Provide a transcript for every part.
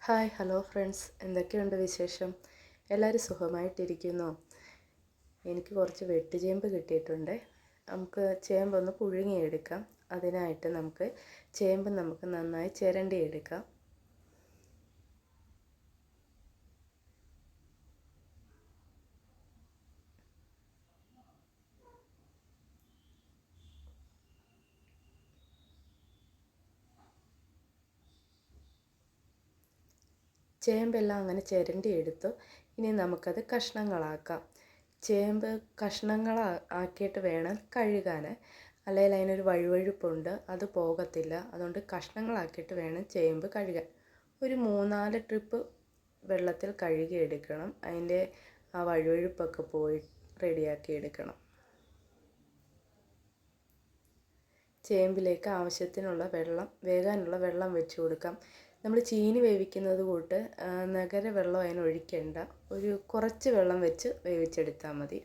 Hi hello friends, എന്തൊക്കെയുണ്ട് വിശേഷം? എല്ലാവരും സുഖമായിട്ടിരിക്കുന്നോ? എനിക്ക് കുറച്ച് വെട്ടുചേമ്പ് കിട്ടിയിട്ടുണ്ട്. നമുക്ക് ചേമ്പൊന്ന് പുഴുങ്ങിയെടുക്കാം. അതിനായിട്ട് ചേമ്പ് നന്നായി ചിരണ്ടിയെടുക്കാം. ചേമ്പെല്ലാം അങ്ങനെ ചിരണ്ടിയെടുത്തു. ഇനി നമുക്കത് കഷ്ണങ്ങളാക്കാം. ചേമ്പ് ആക്കിയിട്ട് വേണം കഴുകാൻ, അല്ലെങ്കിൽ അതിനൊരു വഴുവഴുപ്പുണ്ട്, അത് പോകത്തില്ല. അതുകൊണ്ട് കഷ്ണങ്ങളാക്കിയിട്ട് വേണം ചേമ്പ് കഴുകാൻ. ഒരു 3-4 ട്രിപ്പ് വെള്ളത്തിൽ കഴുകിയെടുക്കണം. അതിൻ്റെ ആ വഴുവഴുപ്പൊക്കെ പോയി റെഡിയാക്കി എടുക്കണം. ചേമ്പിലേക്ക് ആവശ്യത്തിനുള്ള വേകാനുള്ള വെള്ളം വെച്ച് കൊടുക്കാം. നമ്മൾ ചീനി വേവിക്കുന്നത് കൂട്ട് നഗര വെള്ളം അതിനൊഴിക്കേണ്ട, ഒരു കുറച്ച് വെള്ളം വെച്ച് വേവിച്ചെടുത്താൽ മതി.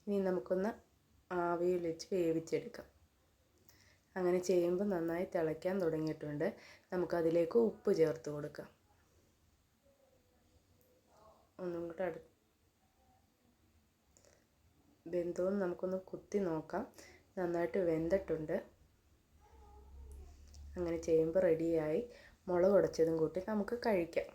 ഇനി നമുക്കൊന്ന് ആവിയിൽ വെച്ച് വേവിച്ചെടുക്കാം. അങ്ങനെ ചേമ്പ് നന്നായി തിളയ്ക്കാൻ തുടങ്ങിയിട്ടുണ്ട്. നമുക്കതിലേക്ക് ഉപ്പ് ചേർത്ത് കൊടുക്കാം. ഒന്നും കൂടെ വെന്തോന്ന് നമുക്കൊന്ന് കുത്തി നോക്കാം. നന്നായിട്ട് വെന്തിട്ടുണ്ട്. അങ്ങനെ ചേമ്പ് റെഡിയായി. മുളക് ഉടച്ചതും കൂട്ടി നമുക്ക് കഴിക്കാം.